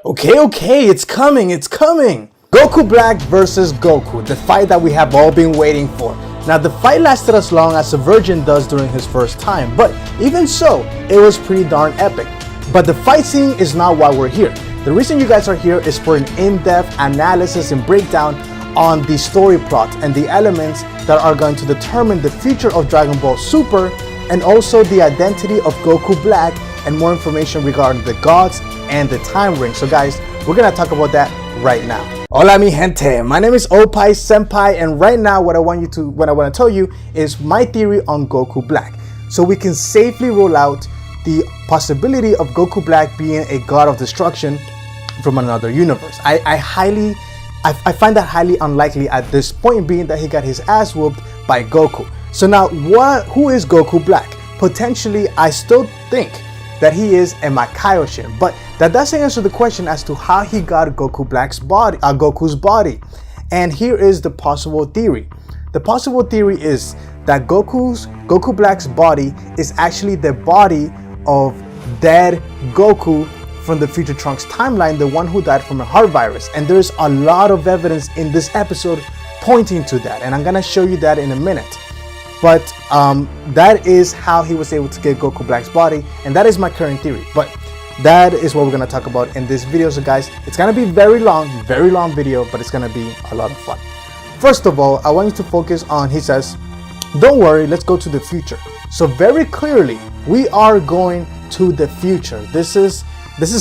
Okay, it's coming. Goku Black versus Goku, the fight that we have all been waiting for. Now, the fight lasted as long as a virgin does during his first time, but even so, it was pretty darn epic. But the fight scene is not why we're here. The reason you guys are here is for an in-depth analysis and breakdown on the story plot and the elements that are going to determine the future of Dragon Ball Super, and also the identity of Goku Black, and more information regarding the gods and the time ring. So guys, we're gonna talk about that right now. Hola mi gente, my name is Opai Senpai, and right now what I want to tell you is my theory on Goku Black, so we can safely roll out the possibility of Goku Black being a god of destruction from another universe. I find that highly unlikely at this point, being that he got his ass whooped by Goku. So now, who is Goku Black? Potentially, I still think that he is a Makaioshin, but that doesn't answer the question as to how he got Goku's body. And here is the possible theory. The possible theory is that Goku Black's body is actually the body of dead Goku from the Future Trunks timeline, the one who died from a heart virus. And there's a lot of evidence in this episode pointing to that, and I'm gonna show you that in a minute. But that is how he was able to get Goku Black's body, and that is my current theory. But that is what we're gonna talk about in this video. So guys, it's gonna be very long video, but it's gonna be a lot of fun. First of all, I want you to focus on, he says, don't worry, let's go to the future. So very clearly, we are going to the future. This is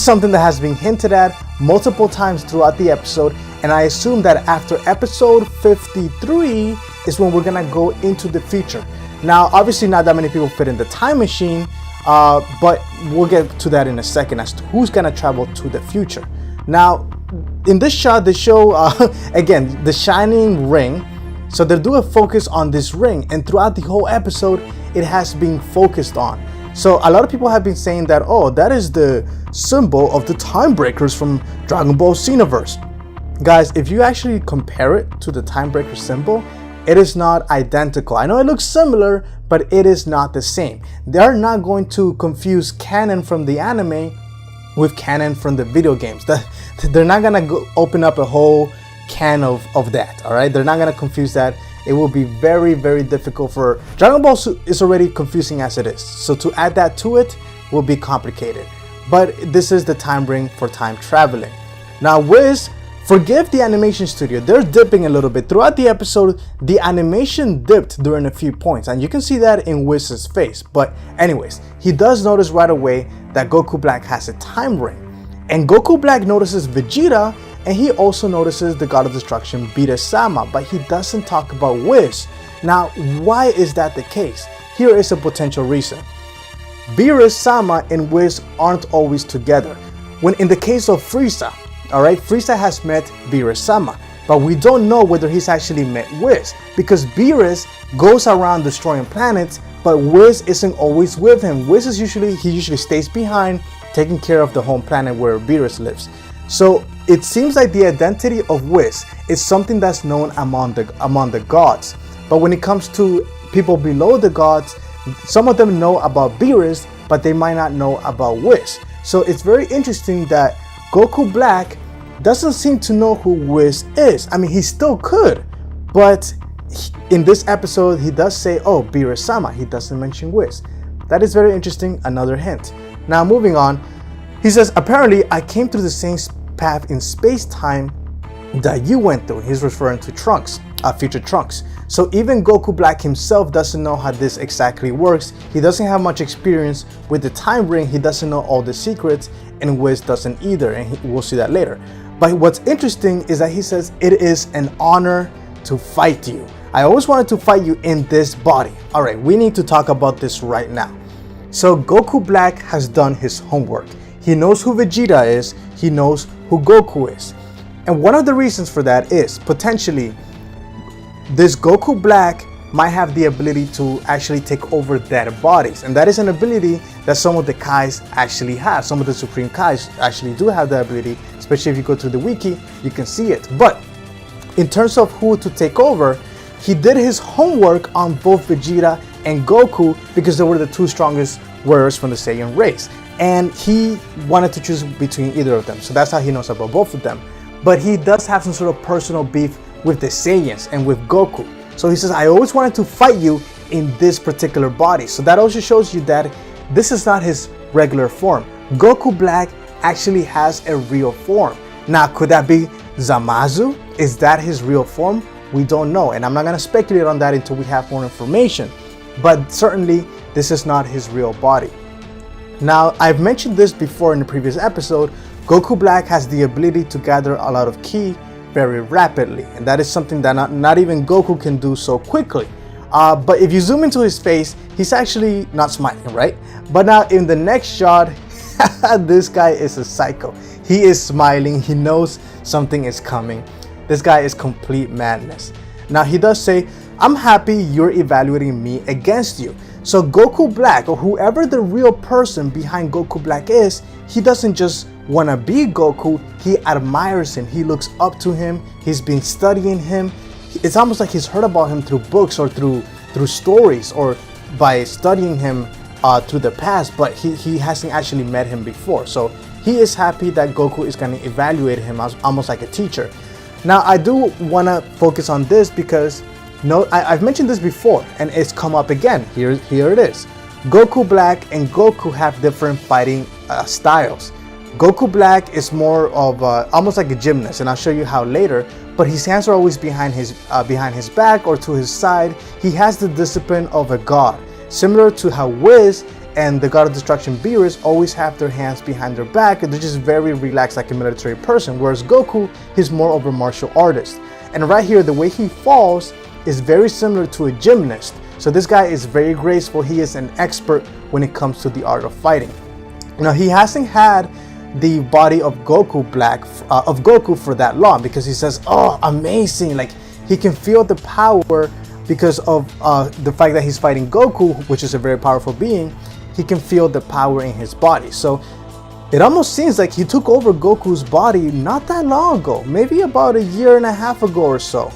something that has been hinted at multiple times throughout the episode, and I assume that after episode 53 is when we're gonna go into the future. Now, obviously not that many people fit in the time machine, but we'll get to that in a second as to who's gonna travel to the future. Now, in this shot, they show, again, the shining ring. So they do a focus on this ring, and throughout the whole episode, it has been focused on. So a lot of people have been saying that, oh, that is the symbol of the time breakers from Dragon Ball Xenoverse. Guys, if you actually compare it to the time breaker symbol, it is not identical. I know it looks similar, but it is not the same. They are not going to confuse canon from the anime with canon from the video games. They're not gonna open up a whole can of that, all right? They're not gonna confuse that. It will be very, very difficult for Dragon Ball. Is already confusing as it is, so to add that to it will be complicated. But this is the time ring for time traveling. Now, Wiz, forgive the animation studio, they're dipping a little bit throughout the episode. The animation dipped during a few points, and you can see that in Wiz's face. But anyways, he does notice right away that Goku Black has a time ring, and Goku Black notices Vegeta, and he also notices the god of destruction, Beerus-sama, but he doesn't talk about Whis. Now, why is that the case? Here is a potential reason. Beerus-sama and Whis aren't always together. When in the case of Frieza, alright, Frieza has met Beerus-sama, but we don't know whether he's actually met Whis, because Beerus goes around destroying planets, but Whis isn't always with him. Whis is usually stays behind, taking care of the home planet where Beerus lives. So it seems like the identity of Whis is something that's known among the gods. But when it comes to people below the gods, some of them know about Beerus, but they might not know about Whis. So it's very interesting that Goku Black doesn't seem to know who Whis is. I mean, he still could, but in this episode, he does say, oh, Beerus-sama. He doesn't mention Whis. That is very interesting, another hint. Now, moving on, he says, apparently, I came through the same path in space-time that you went through. He's referring to Trunks, Future Trunks. So even Goku Black himself doesn't know how this exactly works. He doesn't have much experience with the time ring. He doesn't know all the secrets, and Whis doesn't either, and we'll see that later. But what's interesting is that he says, it is an honor to fight you. I always wanted to fight you in this body. All right, we need to talk about this right now. So Goku Black has done his homework. He knows who Vegeta is, he knows who Goku is. And one of the reasons for that is potentially this Goku Black might have the ability to actually take over dead bodies. And that is an ability that some of the Kais actually have. Some of the Supreme Kais actually do have that ability, especially if you go to the wiki, you can see it. But in terms of who to take over, he did his homework on both Vegeta and Goku because they were the two strongest warriors from the Saiyan race. and he wanted to choose between either of them. So that's how he knows about both of them. But he does have some sort of personal beef with the Saiyans and with Goku. So he says, I always wanted to fight you in this particular body. So that also shows you that this is not his regular form. Goku Black actually has a real form. Now, could that be Zumasu? Is that his real form? We don't know, and I'm not going to speculate on that until we have more information. But certainly, this is not his real body. Now, I've mentioned this before in the previous episode. Goku Black has the ability to gather a lot of ki very rapidly, and that is something that not even Goku can do so quickly. But if you zoom into his face, he's actually not smiling, right? But now in the next shot, this guy is a psycho. He is smiling. He knows something is coming. This guy is complete madness. Now he does say, I'm happy you're evaluating me against you. So Goku Black, or whoever the real person behind Goku Black is, he doesn't just want to be Goku, he admires him. He looks up to him. He's been studying him. It's almost like he's heard about him through books or through stories or by studying him through the past, but he hasn't actually met him before. So he is happy that Goku is going to evaluate him as almost like a teacher. Now, I do want to focus on this because I've mentioned this before and it's come up again. Here it is. Goku Black and Goku have different fighting styles. Goku Black is more of almost like a gymnast, and I'll show you how later, but his hands are always behind his back or to his side. He has the discipline of a god, similar to how Whis and the God of Destruction Beerus always have their hands behind their back, and they're just very relaxed like a military person, whereas Goku is more of a martial artist. And right here, the way he falls is very similar to a gymnast. So this guy is very graceful. He is an expert when it comes to the art of fighting. Now, he hasn't had the body of Goku Black, of Goku for that long, because he says, oh, amazing, like he can feel the power because of the fact that he's fighting Goku, which is a very powerful being. He can feel the power in his body. So it almost seems like he took over Goku's body not that long ago, maybe about 1.5 years ago or so.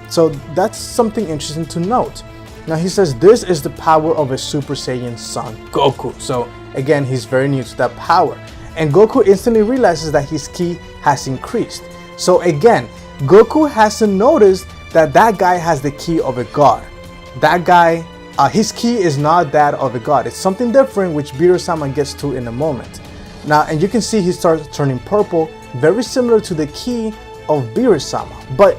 So that's something interesting to note. Now he says this is the power of a Super Saiyan son, Goku. So again, he's very new to that power. And Goku instantly realizes that his ki has increased. So again, Goku hasn't noticed that that guy has the ki of a god. That guy, his ki is not that of a god. It's something different, which Beerus-sama gets to in a moment. Now, and you can see he starts turning purple, very similar to the ki of Beerus-sama. But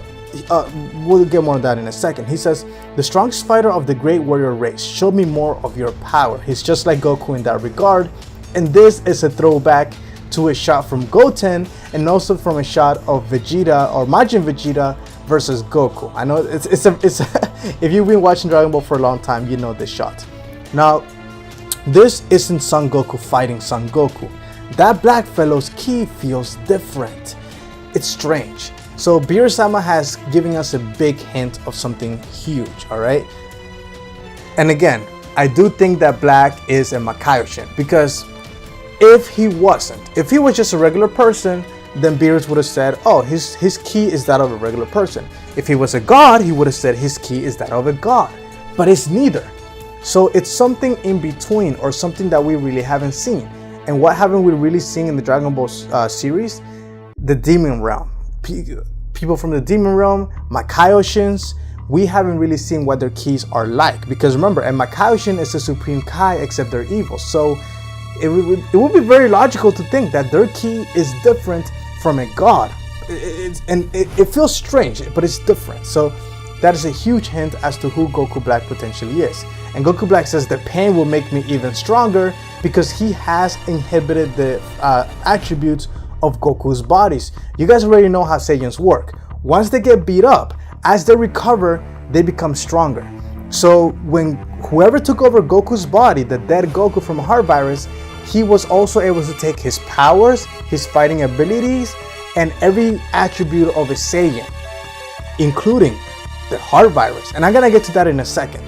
we'll get more on that in a second. He says, the strongest fighter of the great warrior race, show me more of your power. He's just like Goku in that regard. And this is a throwback to a shot from Goten and also from a shot of Vegeta or Majin Vegeta versus Goku. I know it's if you've been watching Dragon Ball for a long time, you know this shot. Now, this isn't Son Goku fighting Son Goku. That black fellow's ki feels different. It's strange. So Beerus-sama has given us a big hint of something huge, all right? And again, I do think that Black is a Makaioshin, because if he was just a regular person, then Beerus would have said, oh, his ki is that of a regular person. If he was a god, he would have said his ki is that of a god. But it's neither. So it's something in between, or something that we really haven't seen. And what haven't we really seen in the Dragon Ball series? The Demon Realm. People from the Demon Realm, Makaioshins, we haven't really seen what their keys are like. Because remember, a Makaiyoshin is a supreme Kai, except they're evil. So it would be very logical to think that their ki is different from a god. It feels strange, but it's different. So that is a huge hint as to who Goku Black potentially is. And Goku Black says the pain will make me even stronger because he has inhibited the attributes of Goku's bodies. You guys already know how Saiyans work. Once they get beat up, as they recover, they become stronger. So when whoever took over Goku's body, the dead Goku from Heart Virus, he was also able to take his powers, his fighting abilities, and every attribute of a Saiyan, including the Heart Virus. And I'm gonna get to that in a second.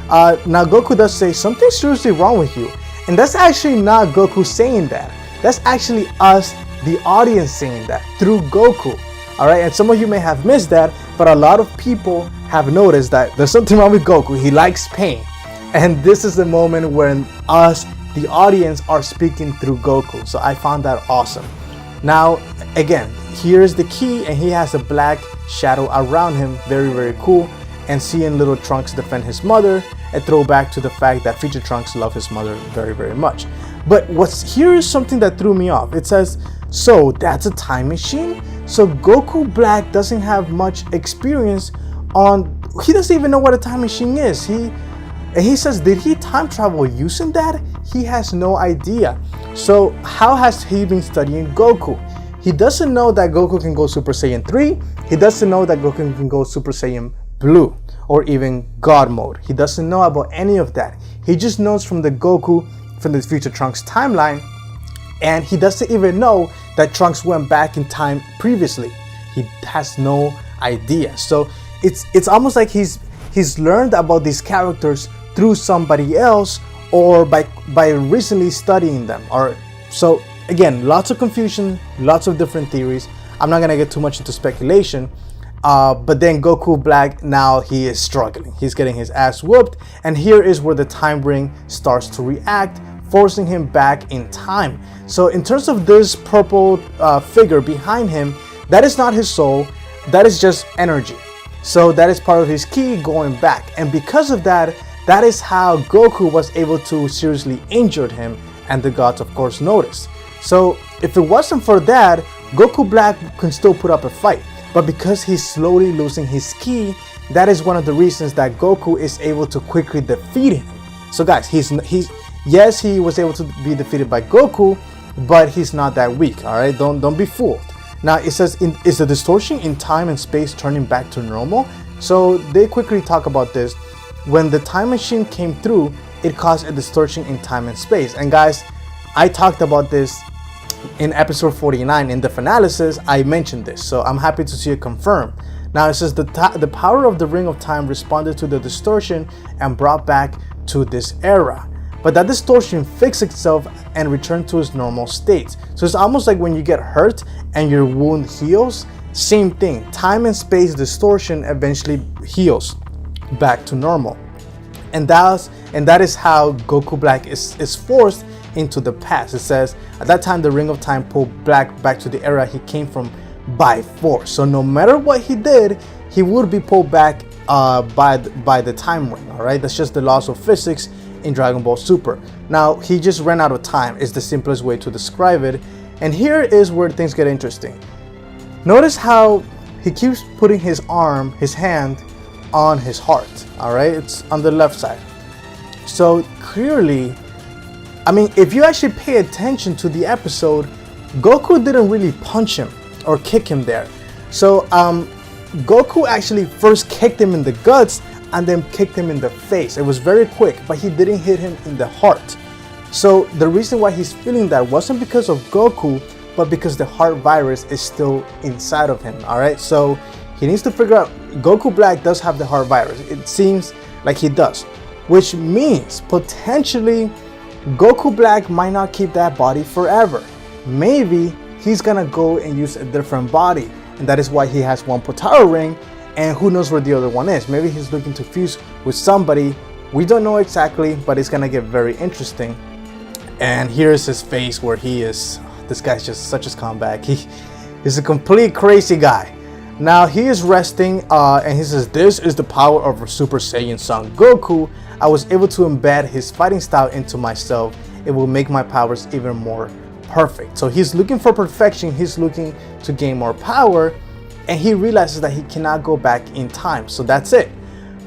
Now Goku does say something's seriously wrong with you. And that's actually not Goku saying that. That's actually us, the audience, saying that through Goku. Alright, and some of you may have missed that, but a lot of people have noticed that there's something wrong with Goku. He likes pain. And this is the moment when us, the audience are speaking through Goku. So I found that awesome. Now, again, here's the key, and he has a black shadow around him. Very, very cool. And seeing little Trunks defend his mother, a throwback to the fact that future Trunks love his mother very, very much. But here is something that threw me off. It says, so that's a time machine? So Goku Black doesn't have much experience on, he doesn't even know what a time machine is. He says, did he time travel using that? He has no idea. So how has he been studying Goku? He doesn't know that Goku can go Super Saiyan 3. He doesn't know that Goku can go Super Saiyan Blue or even God mode. He doesn't know about any of that. He just knows from the Goku from the future Trunks timeline, and he doesn't even know that Trunks went back in time previously. He has no idea. So it's almost like he's learned about these characters through somebody else or by recently studying them. Or so again, lots of confusion, lots of different theories. I'm not gonna get too much into speculation. But then Goku Black, now he is struggling. He's getting his ass whooped, and here is where the time ring starts to react, forcing him back in time. So in terms of this purple figure behind him, that is not his soul, that is just energy. So that is part of his ki going back, and because of that, that is how Goku was able to seriously injure him, and the gods of course noticed. So if it wasn't for that, Goku Black can still put up a fight. But because he's slowly losing his ki, that is one of the reasons that Goku is able to quickly defeat him. So guys, yes, he was able to be defeated by Goku, but he's not that weak. All right, don't be fooled. Now it says, is the distortion in time and space turning back to normal? So they quickly talk about this. When the time machine came through, it caused a distortion in time and space. And guys, I talked about this in episode 49 in the Finalysis. I mentioned this, so I'm happy to see it confirmed. Now it says the power of the Ring of Time responded to the distortion and brought back to this era. But that distortion fixed itself and returned to its normal state. So it's almost like when you get hurt and your wound heals, same thing. Time and space distortion eventually heals back to normal. And that is how Goku Black is forced into the past. It says, at that time the Ring of Time pulled Black back to the era he came from by force. So no matter what he did, he would be pulled back by the time ring. All right, that's just the laws of physics in Dragon Ball Super. Now he just ran out of time is the simplest way to describe it. And here is where things get interesting. Notice how he keeps putting his hand on his heart. All right, it's on the left side. So clearly, I mean, if you actually pay attention to the episode, Goku didn't really punch him or kick him there. So Goku actually first kicked him in the guts and then kicked him in the face. It was very quick, but he didn't hit him in the heart. So the reason why he's feeling that wasn't because of Goku, but because the heart virus is still inside of him. All right, so he needs to figure out, Goku Black does have the heart virus. It seems like he does, which means potentially Goku Black might not keep that body forever. Maybe he's gonna go and use a different body, and that is why he has one Potara ring, and who knows where the other one is. Maybe he's looking to fuse with somebody. We don't know exactly, but it's gonna get very interesting. And here's his face where he is, this guy's just such a comeback. He's a complete crazy guy. Now he is resting and he says, this is the power of Super Saiyan Son Goku. I was able to embed his fighting style into myself. It will make my powers even more perfect. So he's looking for perfection. He's looking to gain more power, and he realizes that he cannot go back in time. So that's it.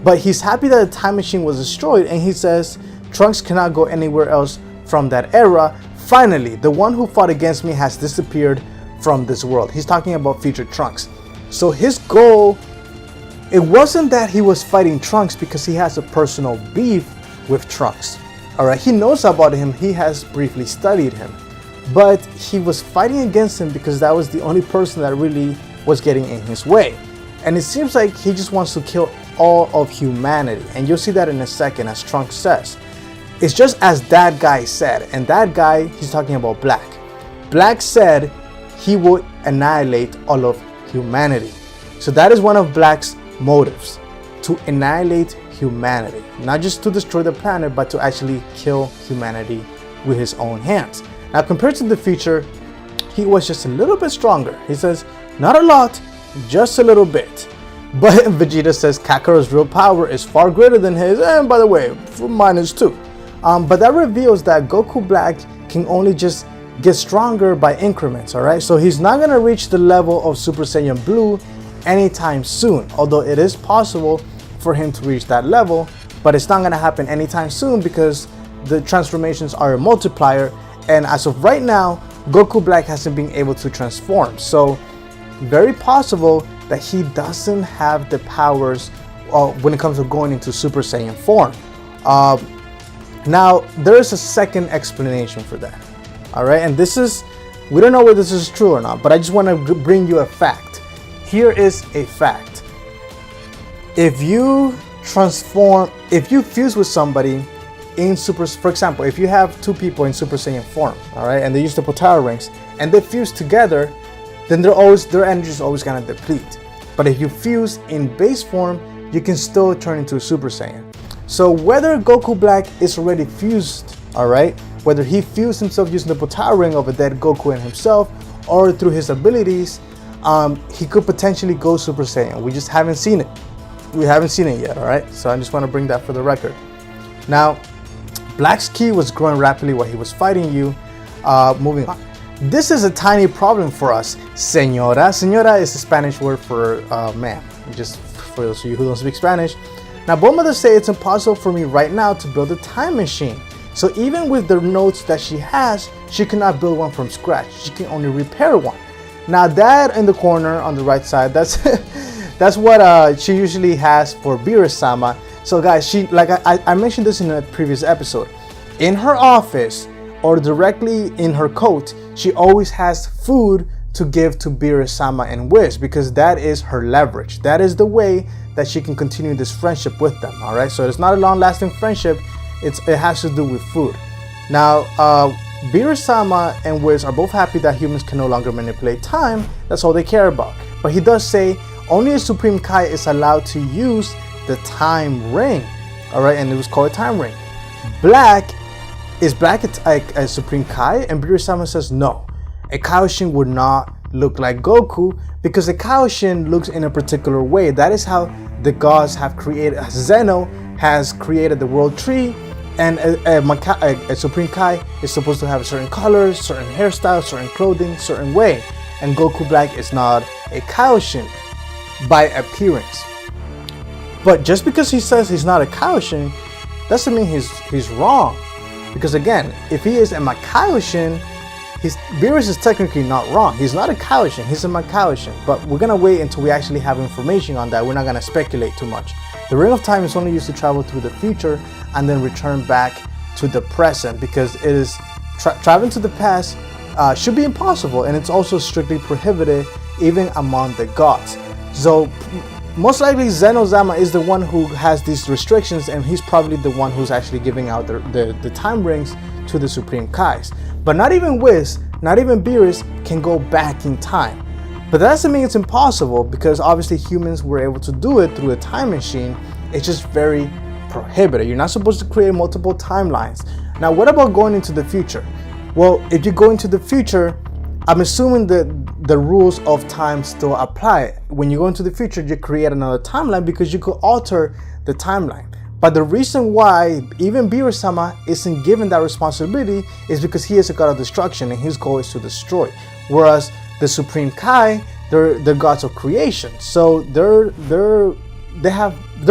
But he's happy that the time machine was destroyed, and he says Trunks cannot go anywhere else from that era. Finally, the one who fought against me has disappeared from this world. He's talking about future Trunks. So his goal, it wasn't that he was fighting Trunks because he has a personal beef with Trunks. All right, he knows about him. He has briefly studied him, but he was fighting against him because that was the only person that really was getting in his way. And it seems like he just wants to kill all of humanity. And you'll see that in a second, as Trunks says. It's just as that guy said, and that guy, he's talking about Black. Black said he would annihilate all of humanity. So that is one of Black's motives, to annihilate humanity, not just to destroy the planet, but to actually kill humanity with his own hands. Now, compared to the future, he was just a little bit stronger. He says, not a lot, just a little bit. But Vegeta says Kakarot's real power is far greater than his, and by the way, for -2. But that reveals that Goku Black can only just get stronger by increments, alright? So he's not going to reach the level of Super Saiyan Blue anytime soon, although it is possible for him to reach that level, but it's not going to happen anytime soon because the transformations are a multiplier, and as of right now, Goku Black hasn't been able to transform. So very possible that he doesn't have the powers when it comes to going into Super Saiyan form. Now, there is a second explanation for that. Alright, and this is, we don't know whether this is true or not, but I just want to bring you a fact. Here is a fact. If you fuse with somebody in for example, if you have two people in Super Saiyan form, alright, and they use the Potara rings, and they fuse together, then their energy is always going to deplete. But if you fuse in base form, you can still turn into a Super Saiyan. So whether Goku Black is already fused, alright, whether he fused himself using the Potara ring of a dead Goku and himself, or through his abilities, he could potentially go Super Saiyan. We just haven't seen it. We haven't seen it yet, alright? So I just want to bring that for the record. Now, Black's ki was growing rapidly while he was fighting you. Moving on. This is a tiny problem for us, señora. Señora is a Spanish word for man, just for those of you who don't speak Spanish. Now, Bulma say it's impossible for me right now to build a time machine. So even with the notes that she has, she cannot build one from scratch. She can only repair one. Now that in the corner on the right side, that's that's what she usually has for Beerus-sama. So guys, she, like I mentioned this in a previous episode, in her office or directly in her coat, she always has food to give to Beerus-sama and Whis, because that is her leverage. That is the way that she can continue this friendship with them. All right, so it's not a long-lasting friendship. It has to do with food. Now, Beerus-sama and Whis are both happy that humans can no longer manipulate time. That's all they care about. But he does say only a Supreme Kai is allowed to use the time ring. All right, and it was called a time ring. Is Black a Supreme Kai? And Beerus-sama says no. A Kaioshin would not look like Goku because a Kaioshin looks in a particular way. That is how the gods have created. Zeno has created the world tree, and a Supreme Kai is supposed to have certain colors, certain hairstyles, certain clothing, certain way. And Goku Black is not a Kaioshin by appearance. But just because he says he's not a Kaioshin doesn't mean he's wrong. Because again, if he is a Kaioshin, Beerus is technically not wrong. He's not a Kaioshin, he's a Kaioshin. But we're gonna wait until we actually have information on that. We're not gonna speculate too much. The Ring of Time is only used to travel through the future and then return back to the present, because it is traveling to the past should be impossible, and it's also strictly prohibited even among the gods. So most likely Zeno-sama is the one who has these restrictions, and he's probably the one who's actually giving out the time rings to the Supreme Kais. But not even Whis, not even Beerus can go back in time. But that doesn't mean it's impossible, because obviously humans were able to do it through a time machine. It's just very prohibited. You're not supposed to create multiple timelines. Now, what about going into the future? Well, if you go into the future, I'm assuming that the rules of time still apply. When you go into the future, you create another timeline because you could alter the timeline. But the reason why even Beerus-sama isn't given that responsibility is because he is a god of destruction and his goal is to destroy. Whereas the Supreme Kai, they're gods of creation. So they're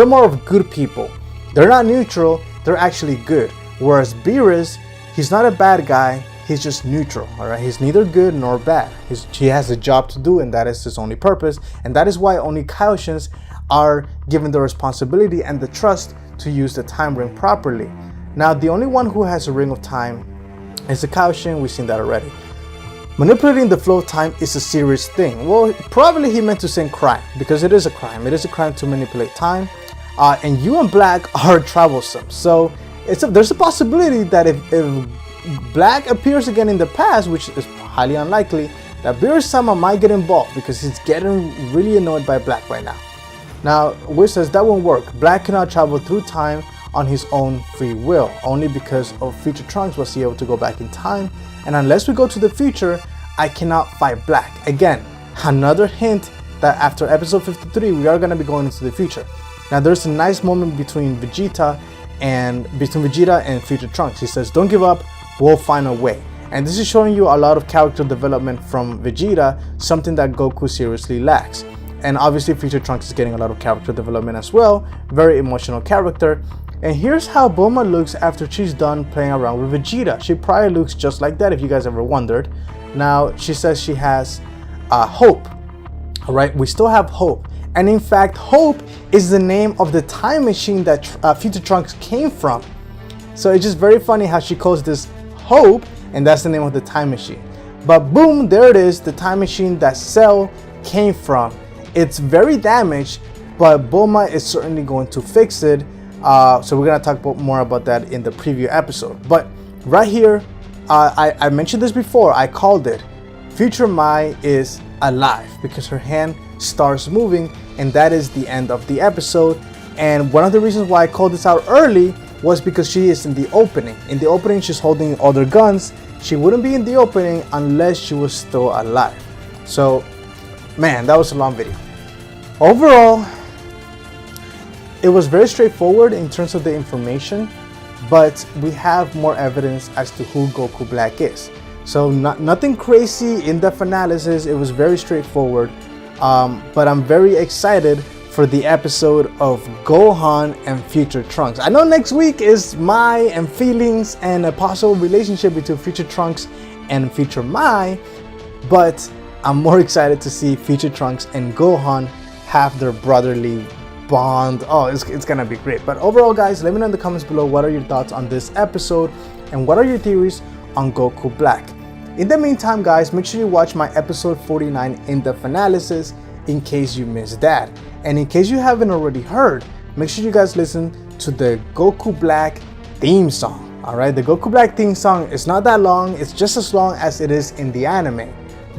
more of good people. They're not neutral, they're actually good. Whereas Beerus, he's not a bad guy, he's just neutral, all right? He's neither good nor bad. He has a job to do, and that is his only purpose. And that is why only Kaioshins are given the responsibility and the trust to use the time ring properly. Now, the only one who has a ring of time is the Kaioshin. We've seen that already. Manipulating the flow of time is a serious thing. Well, probably he meant to say crime, because it is a crime. It is a crime to manipulate time. And you and Black are troublesome. So there's a possibility that if Black appears again in the past, which is highly unlikely, that Beerus-sama might get involved because he's getting really annoyed by Black right now. Now, Whis says that won't work. Black cannot travel through time on his own free will. Only because of future Trunks was he able to go back in time, and unless we go to the future, I cannot fight Black. Again, another hint that after episode 53 we are going to be going into the future. Now there's a nice moment between Vegeta and future Trunks. He says, "Don't give up, we'll find a way." And this is showing you a lot of character development from Vegeta, something that Goku seriously lacks. And obviously future Trunks is getting a lot of character development as well, very emotional character. And here's how Bulma looks after she's done playing around with Vegeta. She probably looks just like that, if you guys ever wondered. Now she says she has hope. All right, we still have hope. And in fact, Hope is the name of the time machine that future Trunks came from. So it's just very funny how she calls this Hope, and that's the name of the time machine. But boom, there it is, the time machine that Cell came from. It's very damaged, but Bulma is certainly going to fix it. So we're gonna talk more about that in the preview episode. But right here, I mentioned this before, I called it. Future Mai is alive because her hand starts moving, and that is the end of the episode. And one of the reasons why I called this out early was because she is in the opening. In the opening, she's holding other guns. She wouldn't be in the opening unless she was still alive. So, man, that was a long video. Overall, it was very straightforward in terms of the information, but we have more evidence as to who Goku Black is. So nothing crazy, in-depth analysis. It was very straightforward. But I'm very excited for the episode of Gohan and future Trunks. I know next week is Mai and feelings and a possible relationship between future Trunks and future Mai, but I'm more excited to see future Trunks and Gohan have their brotherly bond. Oh, it's gonna be great. But overall, guys, let me know in the comments below what are your thoughts on this episode and what are your theories on Goku Black. In the meantime, guys, make sure you watch my episode 49 in-depth analysis in case you missed that. And in case you haven't already heard, make sure you guys listen to the Goku Black theme song. Alright, the Goku Black theme song is not that long, it's just as long as it is in the anime,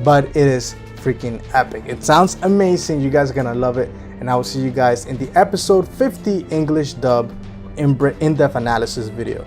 but it is freaking epic. It sounds amazing, you guys are gonna love it, and I will see you guys in the episode 50 English dub in-depth analysis video.